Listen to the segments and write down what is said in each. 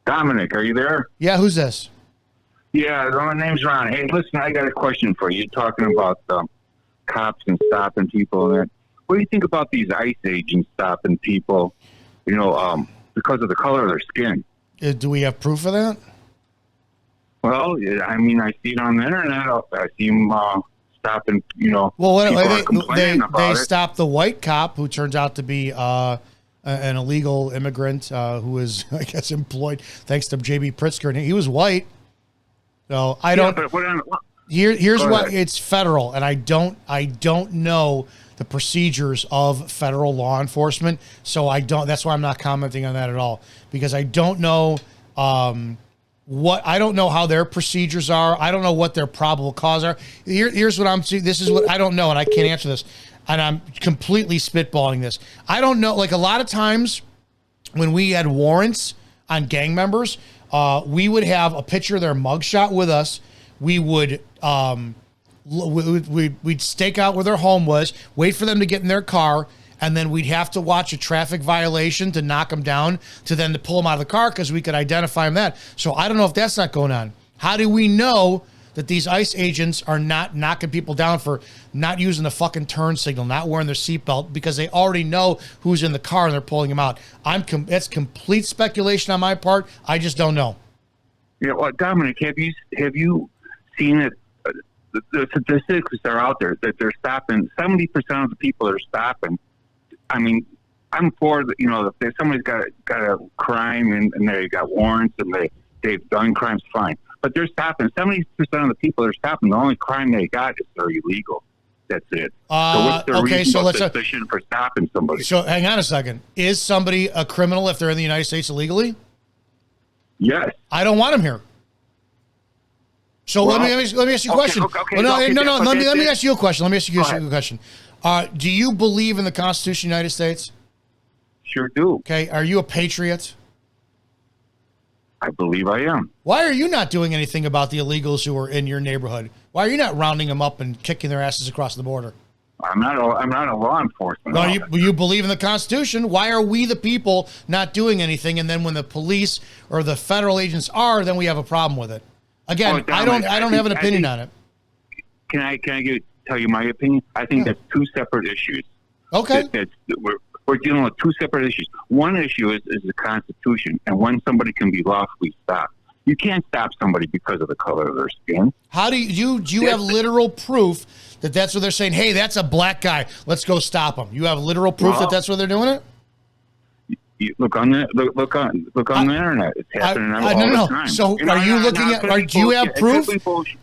Dominick, are you there? Yeah, who's this? Yeah, my name's Ron. Hey, listen, I got a question for you. You're talking about cops and stopping people and that. What do you think about these ICE agents stopping people, because of the color of their skin? Do we have proof of that? Well, yeah, I mean, I see it on the internet. I see them stopping, Well, people are complaining about they it. stopped the white cop who turns out to be an illegal immigrant who was, I guess, employed thanks to J.B. Pritzker, and he was white. So I don't. Yeah, but Here's what it's federal, and I don't know the procedures of federal law enforcement, so I don't. That's why I'm not commenting on that at all, because I don't know I don't know how their procedures are. I don't know what their probable cause are. Here's what I'm seeing. This is what I don't know, and I can't answer this, and I'm completely spitballing this. I don't know. Like a lot of times when we had warrants on gang members, we would have a picture of their mugshot with us. We would we'd stake out where their home was, wait for them to get in their car, and then we'd have to watch a traffic violation to knock them down, to then to pull them out of the car because we could identify them that. So I don't know if that's not going on. How do we know that these ICE agents are not knocking people down for not using the fucking turn signal, not wearing their seatbelt, because they already know who's in the car and they're pulling them out? That's complete speculation on my part. I just don't know. Yeah, well, Dominick, have you seen it? The statistics are out there that they're stopping 70% of the people that are stopping. I mean, I'm for if somebody's got a crime and they got warrants and they've done crimes, fine. But they're stopping 70% of the people they're stopping. The only crime they got is they're illegal. That's it. So what's their reasonable suspicion for stopping somebody? So hang on a second. Is somebody a criminal if they're in the United States illegally? Yes. I don't want them here. So let me ask you a question. Let me ask you a question. Do you believe in the Constitution of the United States? Sure do. Okay. Are you a patriot? I believe I am. Why are you not doing anything about the illegals who are in your neighborhood? Why are you not rounding them up and kicking their asses across the border? I'm not a law enforcement. No, you believe in the Constitution. Why are we the people not doing anything? And then when the police or the federal agents are, then we have a problem with it. Again, I don't have an opinion on it. Can I tell you my opinion? I think that's two separate issues. Okay. We're dealing with two separate issues. One issue is the Constitution and when somebody can be lawfully stopped. You can't stop somebody because of the color of their skin. How do you have literal proof that that's what they're saying? Hey, that's a black guy. Let's go stop him. You have literal proof that that's where they're doing it? You look on the internet. It's happening all the time. So are you looking at? Do you have proof?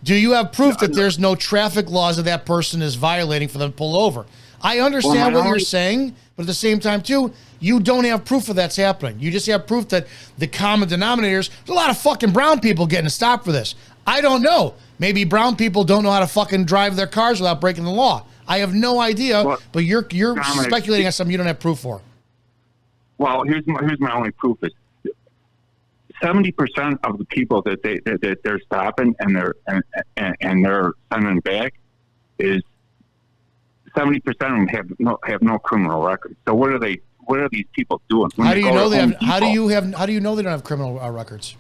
Do you have proof that there's no traffic laws that that person is violating for them to pull over? I understand what you're saying, but at the same time too, you don't have proof of that's happening. You just have proof that the common denominators. There's a lot of fucking brown people getting stopped for this. I don't know. Maybe brown people don't know how to fucking drive their cars without breaking the law. I have no idea. But you're speculating on something you don't have proof for. Well, here's my only proof is 70% of the people that they're stopping and they're sending back is 70% of them have no criminal record. So what are these people doing? How do you know they have? How do you know they don't have criminal records?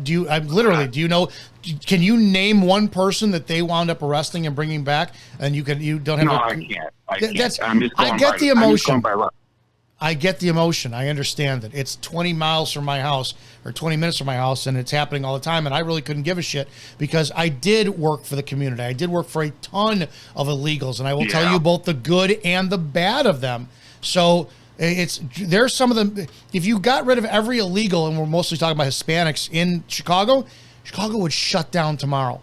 Do you know? Can you name one person that they wound up arresting and bringing back, and you don't have? No, I can't. I get the emotion. I get the emotion. I understand that it's 20 miles from my house or 20 minutes from my house, and it's happening all the time. And I really couldn't give a shit because I did work for the community. I did work for a ton of illegals, and I will tell you both the good and the bad of them. So. There's some of them. If you got rid of every illegal, and we're mostly talking about Hispanics in Chicago would shut down tomorrow.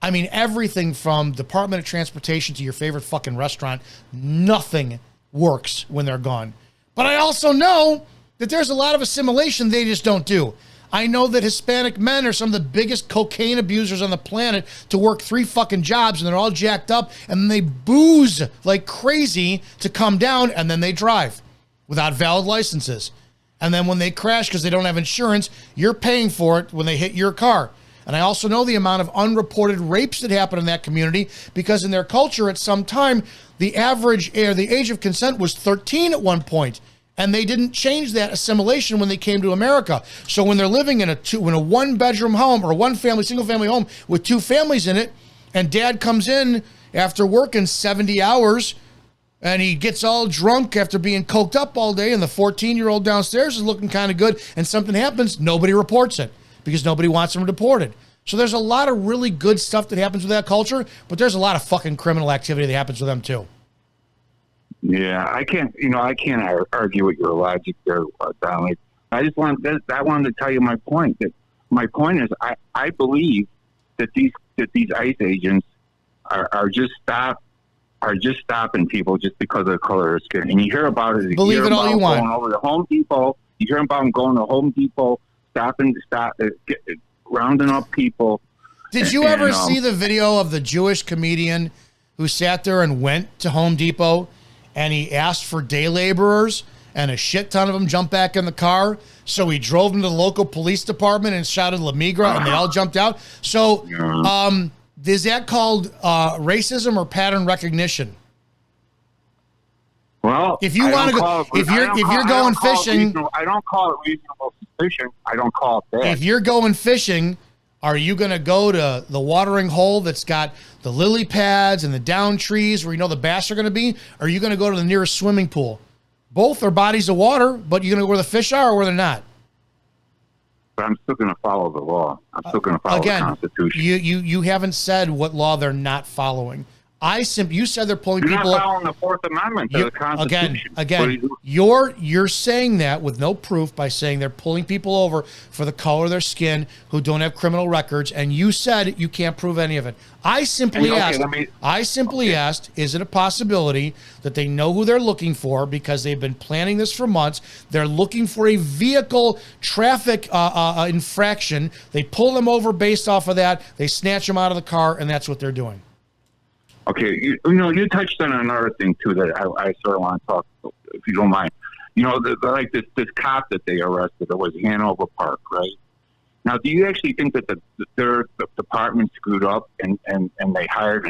I mean, everything from Department of Transportation to your favorite fucking restaurant, nothing works when they're gone. But I also know that there's a lot of assimilation they just don't do. I know that Hispanic men are some of the biggest cocaine abusers on the planet to work 3 fucking jobs, and they're all jacked up, and then they booze like crazy to come down, and then they drive without valid licenses. And then when they crash because they don't have insurance, you're paying for it when they hit your car. And I also know the amount of unreported rapes that happen in that community because in their culture at some time, the age of consent was 13 at one point. And they didn't change that assimilation when they came to America. So when they're living in a 1-bedroom home or a single family home with 2 families in it, and dad comes in after working 70 hours and he gets all drunk after being coked up all day, and the 14-year-old downstairs is looking kind of good, and something happens, nobody reports it because nobody wants them deported. So there's a lot of really good stuff that happens with that culture, but there's a lot of fucking criminal activity that happens with them too. Yeah, I can't argue with your logic there, Dominick. I wanted to tell you my point. That my point is, I believe that these ICE agents are just stopping people just because of the color of their skin. And you hear about it. Believe it all you want. Going over to Home Depot. You hear about them going to Home Depot, rounding up people. Did you ever see the video of the Jewish comedian who sat there and went to Home Depot? And he asked for day laborers, and a shit ton of them jumped back in the car. So he drove them to the local police department and shouted La Migra, and they all jumped out. So is that called racism or pattern recognition? Well, if you want to go, if you're going fishing, I don't call it reasonable suspicion. I don't call it that. If you're going fishing, are you going to go to the watering hole that's got the lily pads and the down trees where you know the bass are going to be? Or are you going to go to the nearest swimming pool? Both are bodies of water, but you're going to go where the fish are or where they're not. But I'm still going to follow the law. I'm still going to follow the Constitution. You haven't said what law they're not following. You said they're pulling people. You're not following the Fourth Amendment to the Constitution. Again, you're saying that with no proof by saying they're pulling people over for the color of their skin who don't have criminal records, and you said you can't prove any of it. I simply asked, is it a possibility that they know who they're looking for because they've been planning this for months? They're looking for a vehicle traffic infraction. They pull them over based off of that. They snatch them out of the car, and that's what they're doing. Okay, you touched on another thing too that I sort of want to talk, if you don't mind. Like this cop that they arrested, it was Hanover Park, right? Now, do you actually think that the department screwed up and they hired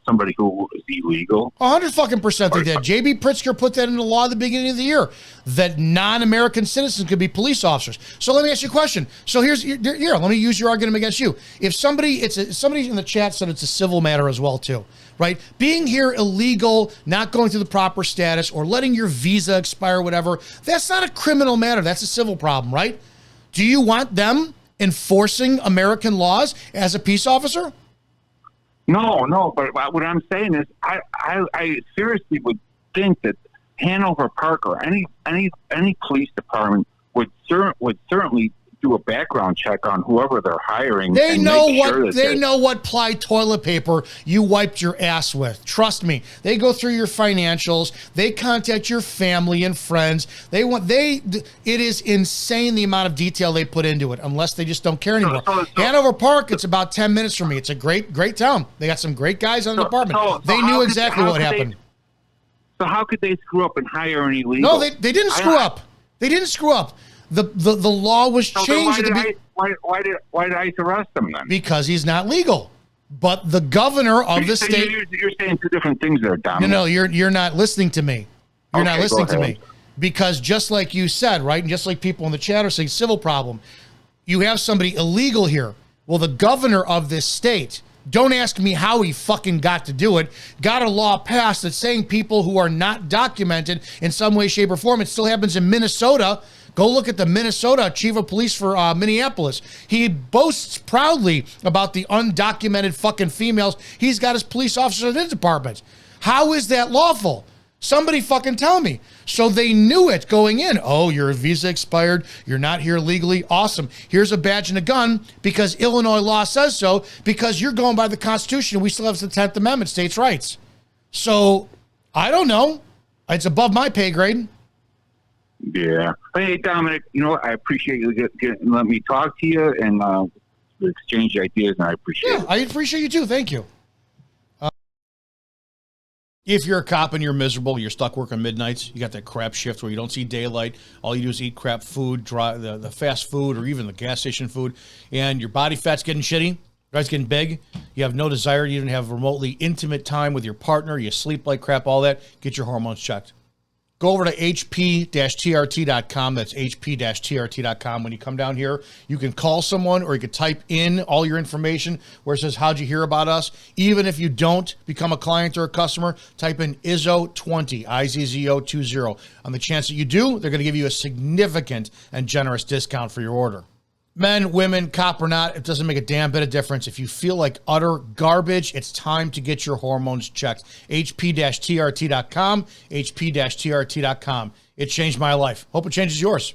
somebody who was illegal? 100% they did. J.B. Pritzker put that into law at the beginning of the year, that non-American citizens could be police officers. So let me ask you a question. So here, let me use your argument against you. If somebody in the chat said it's a civil matter as well too, right? Being here illegal, not going through the proper status, or letting your visa expire, whatever, that's not a criminal matter. That's a civil problem, right? Do you want them enforcing American laws as a peace officer? No. But what I'm saying is, I seriously would think that Hanover Park or any police department would certainly do a background check on whoever they're hiring. They know what ply toilet paper you wiped your ass with. Trust me. They go through your financials. They contact your family and friends. It is insane the amount of detail they put into it, unless they just don't care anymore. Hanover Park, it's about 10 minutes from me. It's a great town. They got some great guys on the department. They knew exactly what happened. So how could they screw up and hire an illegal? No, they didn't screw up. They didn't screw up. The law was changed. Why did ICE arrest him then? Because he's not legal. But the governor of the state. You're saying two different things there, Dominick. No, you're not listening to me. You're not listening to me. Because just like you said, right, and just like people in the chat are saying, civil problem, you have somebody illegal here. Well, the governor of this state, don't ask me how he fucking got to do it, got a law passed that's saying people who are not documented in some way, shape, or form. It still happens in Minnesota. Go look at the Minnesota chief of police for Minneapolis. He boasts proudly about the undocumented fucking females he's got as police officers in his department. How is that lawful? Somebody fucking tell me. So they knew it going in. Oh, your visa expired. You're not here legally. Awesome. Here's a badge and a gun because Illinois law says so, because you're going by the Constitution and we still have the 10th Amendment, states' rights. So I don't know. It's above my pay grade. Yeah. Hey, Dominick, I appreciate you letting me talk to you and exchange ideas, and I appreciate it. I appreciate you too. Thank you. If you're a cop and you're miserable, you're stuck working midnights, you got that crap shift where you don't see daylight, all you do is eat crap food, the fast food or even the gas station food, and your body fat's getting shitty, it's getting big, you have no desire, you don't have remotely intimate time with your partner, you sleep like crap, all that, get your hormones checked. Go over to hp-trt.com. That's hp-trt.com. When you come down here, you can call someone or you can type in all your information where it says, how'd you hear about us? Even if you don't become a client or a customer, type in Izzo20, IZZO20. On the chance that you do, they're going to give you a significant and generous discount for your order. Men, women, cop or not, it doesn't make a damn bit of difference. If you feel like utter garbage, it's time to get your hormones checked. hp-trt.com, hp-trt.com. It changed my life. Hope it changes yours.